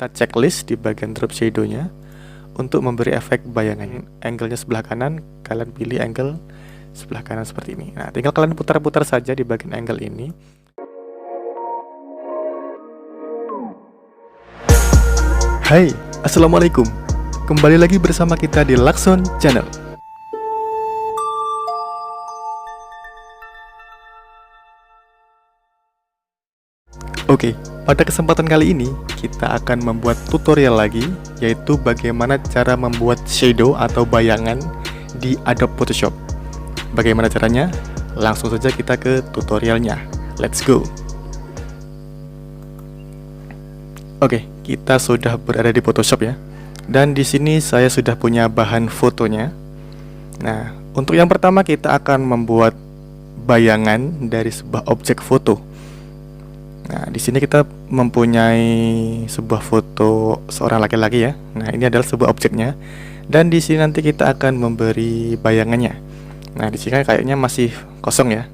kita checklist di bagian drop shadow-nya untuk memberi efek bayangan. Angle-nya sebelah kanan, kalian pilih angle sebelah kanan seperti ini. Nah, tinggal kalian putar-putar saja di bagian angle ini. Hai, assalamualaikum. Kembali lagi bersama kita di Lakson Channel. Oke, pada kesempatan kali ini kita akan membuat tutorial lagi, yaitu bagaimana cara membuat shadow atau bayangan di Adobe Photoshop. Bagaimana caranya? Langsung saja kita ke tutorialnya. Let's go. Oke, kita sudah berada di Photoshop ya. Dan di sini saya sudah punya bahan fotonya. Nah, untuk yang pertama kita akan membuat bayangan dari sebuah objek foto. Nah, di sini kita mempunyai sebuah foto seorang laki-laki ya. Nah, ini adalah sebuah objeknya. Dan di sini nanti kita akan memberi bayangannya. Nah, di sini kayaknya masih kosong ya.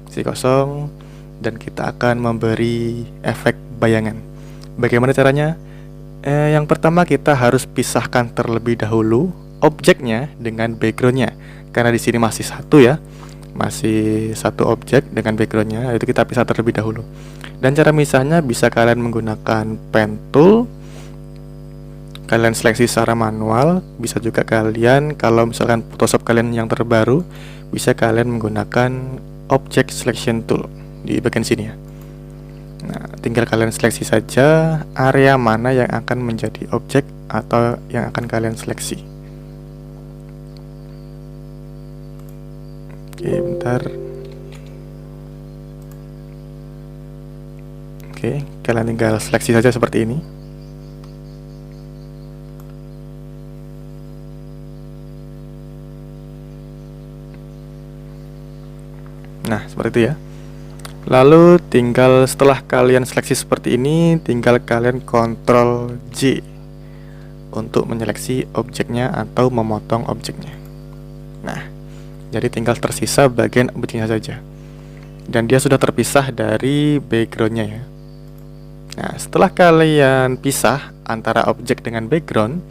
Masih kosong, dan kita akan memberi efek bayangan. Bagaimana caranya? Yang pertama kita harus pisahkan terlebih dahulu objeknya dengan backgroundnya. Karena di sini masih satu ya. Masih satu objek dengan backgroundnya, itu kita pisah terlebih dahulu. Dan cara misahnya bisa kalian menggunakan pen tool, kalian seleksi secara manual. Bisa juga kalian, kalau misalkan Photoshop kalian yang terbaru, bisa kalian menggunakan object selection tool di bagian sini ya. Nah, tinggal kalian seleksi saja area mana yang akan menjadi objek atau yang akan kalian seleksi. Oke, bentar. Oke, kalian tinggal seleksi saja seperti ini. Nah, seperti itu ya. Lalu tinggal setelah kalian seleksi seperti ini, tinggal kalian Ctrl J untuk menyeleksi objeknya atau memotong objeknya. Nah, jadi tinggal tersisa bagian objeknya saja. Dan dia sudah terpisah dari backgroundnya ya. Nah, setelah kalian pisah antara objek dengan background,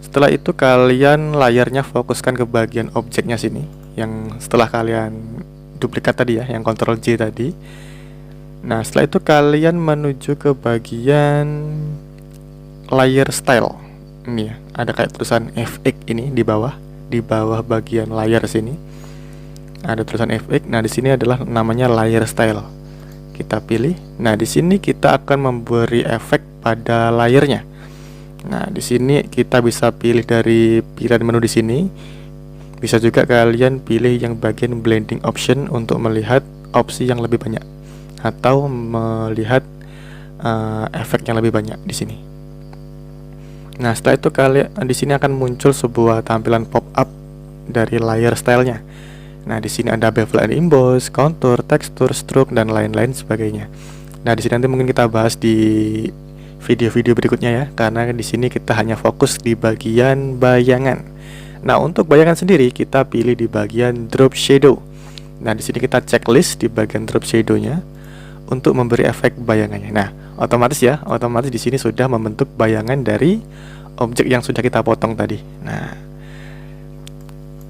setelah itu kalian layarnya fokuskan ke bagian objeknya sini, yang setelah kalian duplikat tadi ya, yang Ctrl J tadi. Nah, setelah itu kalian menuju ke bagian layer style. Ini ya, ada kayak tulisan FX ini di bawah bagian layar sini. Ada tulisan FX. Nah, di sini adalah namanya layer style. Kita pilih. Nah, di sini kita akan memberi efek pada layernya. Nah, di sini kita bisa pilih dari pilihan menu di sini. Bisa juga kalian pilih yang bagian blending option untuk melihat opsi yang lebih banyak atau melihat efek yang lebih banyak di sini. Nah, setelah itu kalian di sini akan muncul sebuah tampilan pop-up dari layer stylenya. Nah, di sini ada bevel and emboss, contour, texture, stroke, dan lain-lain sebagainya. Nah, di sini nanti mungkin kita bahas di video-video berikutnya ya, karena di sini kita hanya fokus di bagian bayangan. Nah, untuk bayangan sendiri kita pilih di bagian drop shadow. Nah, di sini kita checklist di bagian drop shadow-nya untuk memberi efek bayangannya. Nah, otomatis di sini sudah membentuk bayangan dari objek yang sudah kita potong tadi. Nah,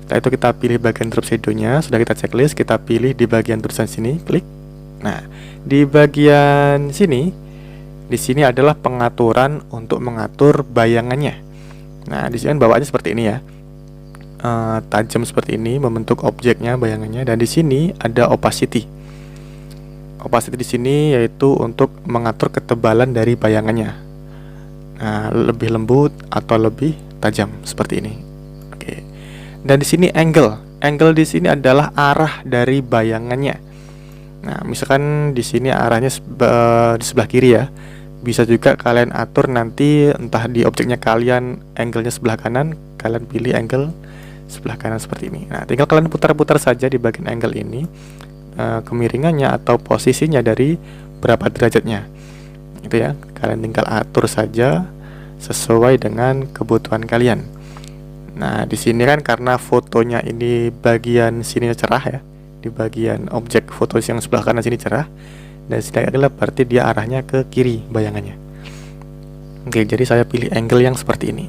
setelah itu kita pilih bagian drop shadow-nya, sudah kita checklist, kita pilih di bagian tulisan sini, klik. Nah, di bagian sini, di sini adalah pengaturan untuk mengatur bayangannya. Nah, di sini bawaannya seperti ini ya. Tajam seperti ini membentuk objeknya, bayangannya. Dan di sini ada opacity. Opacity di sini yaitu untuk mengatur ketebalan dari bayangannya. Nah, lebih lembut atau lebih tajam seperti ini. Oke. Dan di sini angle. Angle di sini adalah arah dari bayangannya. Nah, misalkan di sini arahnya di sebelah kiri ya. Bisa juga kalian atur nanti entah di objeknya kalian angle-nya sebelah kanan, kalian pilih angle sebelah kanan seperti ini. Nah, tinggal kalian putar-putar saja di bagian angle ini, kemiringannya atau posisinya dari berapa derajatnya. Itu ya, kalian tinggal atur saja sesuai dengan kebutuhan kalian. Nah, di sini kan karena fotonya ini bagian sini cerah ya, di bagian objek foto yang sebelah kanan sini cerah, dan sini adalah berarti dia arahnya ke kiri bayangannya. Oke, jadi saya pilih angle yang seperti ini.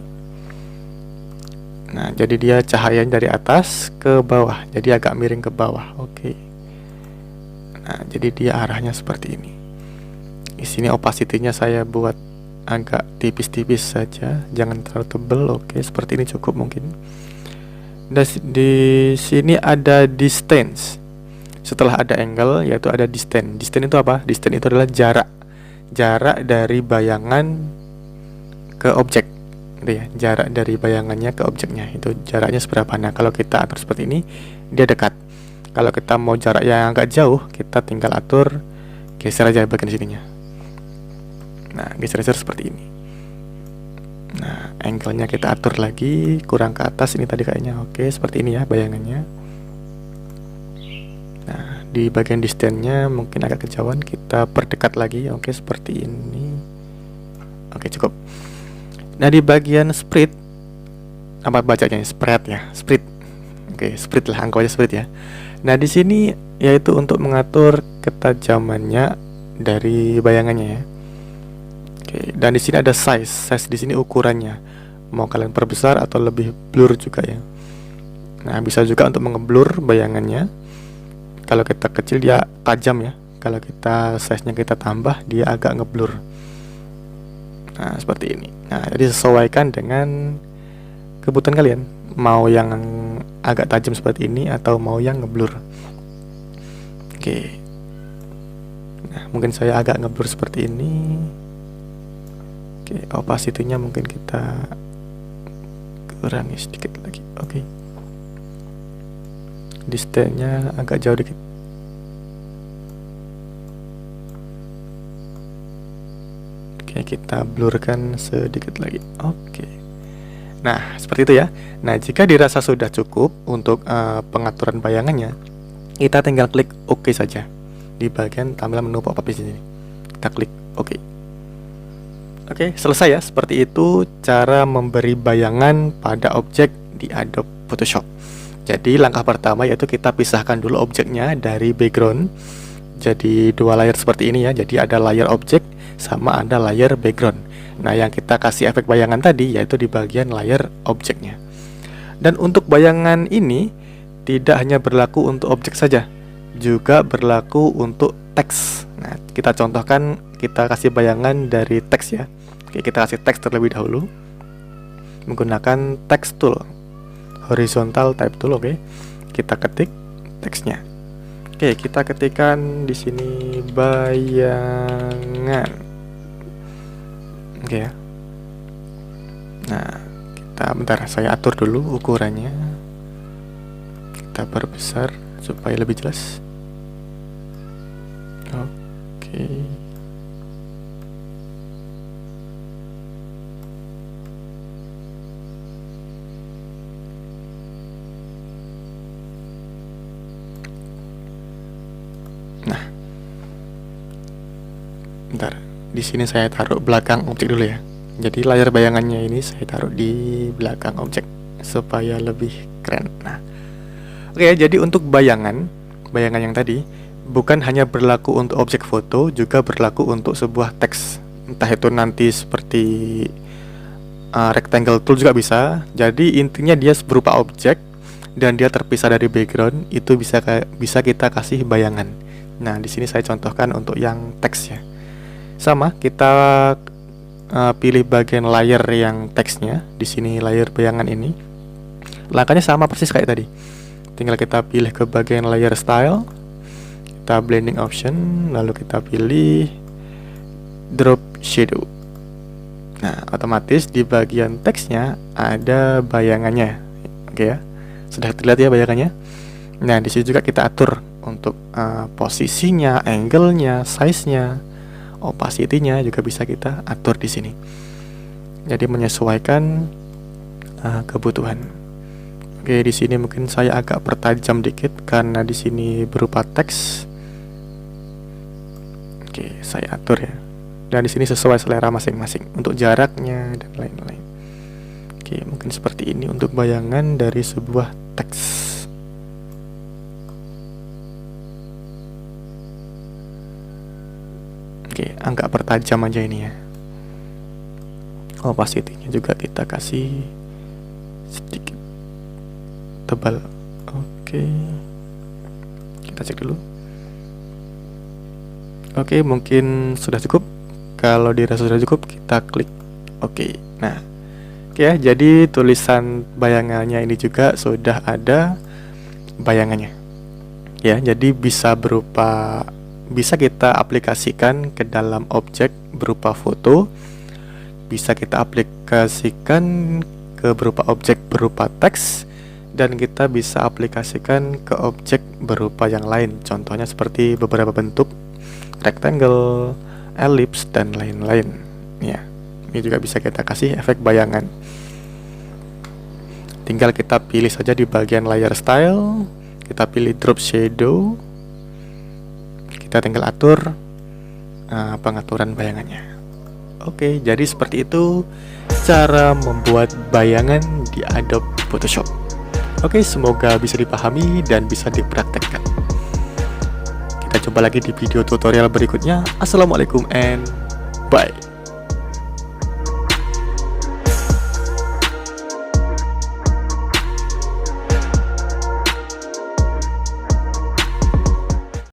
Nah, jadi dia cahayanya dari atas ke bawah, jadi agak miring ke bawah. Oke. Nah, jadi dia arahnya seperti ini. Di sini opacity-nya saya buat agak tipis-tipis saja, jangan terlalu tebal. Oke, seperti ini cukup mungkin. Dan di sini ada distance. Setelah ada angle, yaitu ada distance. Distance itu apa? Distance itu adalah jarak dari bayangan ke objek. Gitu ya, jarak dari bayangannya ke objeknya itu jaraknya seberapa. Nah, kalau kita atur seperti ini, dia dekat. Kalau kita mau jarak yang agak jauh, kita tinggal atur geser aja bagian sininya. Nah, geser-geser seperti ini. Nah, angle-nya kita atur lagi, kurang ke atas ini tadi kayaknya. Oke, seperti ini ya bayangannya. Nah, di bagian distance-nya mungkin agak kejauhan, kita perdekat lagi. Oke, seperti ini. Oke, cukup. Nah, di bagian spread, apa bacanya? Spread ya, spread. Oke, spread lah, anggap aja spread ya. Nah, di sini yaitu untuk mengatur ketajamannya dari bayangannya ya. Oke, dan di sini ada size di sini ukurannya. Mau kalian perbesar atau lebih blur juga ya. Nah, bisa juga untuk mengeblur bayangannya. Kalau kita kecil dia tajam ya. Kalau kita size-nya kita tambah, dia agak ngeblur. Nah, seperti ini. Nah, jadi sesuaikan dengan kebutuhan kalian. Mau yang agak tajam seperti ini atau mau yang ngeblur. Oke. Nah, mungkin saya agak ngeblur seperti ini. Oke, opacity-nya mungkin kita kurangi sedikit lagi. Oke. Distance-nya agak jauh dikit. Oke, kita blurkan sedikit lagi. Oke. Nah, seperti itu ya. Nah, jika dirasa sudah cukup untuk pengaturan bayangannya, kita tinggal klik OK saja di bagian tampilan menu pop-up di sini. Kita klik OK. Oke, selesai ya. Seperti itu cara memberi bayangan pada objek di Adobe Photoshop. Jadi langkah pertama yaitu kita pisahkan dulu objeknya dari background. Jadi dua layer seperti ini ya. Jadi ada layer objek sama ada layer background. Nah, yang kita kasih efek bayangan tadi yaitu di bagian layer objeknya. Dan untuk bayangan ini tidak hanya berlaku untuk objek saja, juga berlaku untuk teks. Nah, kita contohkan, kita kasih bayangan dari teks ya. Oke, kita kasih teks terlebih dahulu menggunakan text tool, horizontal type tool. Oke, kita ketik teksnya. Oke, kita ketikkan di sini bayangan. Oke ya. Nah, kita bentar, saya atur dulu ukurannya. Kita perbesar supaya lebih jelas. Oke. Nah, bentar. Di sini saya taruh belakang objek dulu ya. Jadi layar bayangannya ini saya taruh di belakang objek supaya lebih keren. Nah, oke ya, jadi untuk bayangan yang tadi bukan hanya berlaku untuk objek foto, juga berlaku untuk sebuah teks. Entah itu nanti seperti rectangle tool juga bisa. Jadi intinya dia berupa objek dan dia terpisah dari background, itu bisa kita kasih bayangan. Nah, di sini saya contohkan untuk yang teks ya. Sama, kita pilih bagian layer yang teksnya. Di sini layer bayangan ini. Langkahnya sama persis kayak tadi. Tinggal kita pilih ke bagian layer style. Kita blending option, lalu kita pilih drop shadow. Nah, otomatis di bagian teksnya ada bayangannya. Oke ya. Sudah terlihat ya bayangannya. Nah, di sini juga kita atur untuk posisinya, angle-nya, size-nya, opacity-nya juga bisa kita atur di sini. Jadi menyesuaikan kebutuhan. Oke, di sini mungkin saya agak pertajam dikit karena di sini berupa teks. Oke, saya atur ya. Dan di sini sesuai selera masing-masing untuk jaraknya dan lain-lain. Oke, mungkin seperti ini untuk bayangan dari sebuah teks. Oke, agak pertajam aja ini ya. Opacity-nya juga kita kasih sedikit tebal. Oke, kita cek dulu. Oke, mungkin sudah cukup. Kalau dirasa sudah cukup, kita klik oke. Nah, oke ya, jadi tulisan bayangannya ini juga sudah ada bayangannya. Ya, jadi bisa kita aplikasikan ke dalam objek berupa foto, bisa kita aplikasikan ke berupa objek berupa teks, dan kita bisa aplikasikan ke objek berupa yang lain. Contohnya seperti beberapa bentuk rectangle, ellipse, dan lain-lain. Ya, ini juga bisa kita kasih efek bayangan. Tinggal kita pilih saja di bagian layer style, kita pilih drop shadow, kita tinggal atur pengaturan bayangannya. Oke, jadi seperti itu cara membuat bayangan di Adobe Photoshop. Oke, semoga bisa dipahami dan bisa dipraktekkan. Kita coba lagi di video tutorial berikutnya. Assalamualaikum and bye.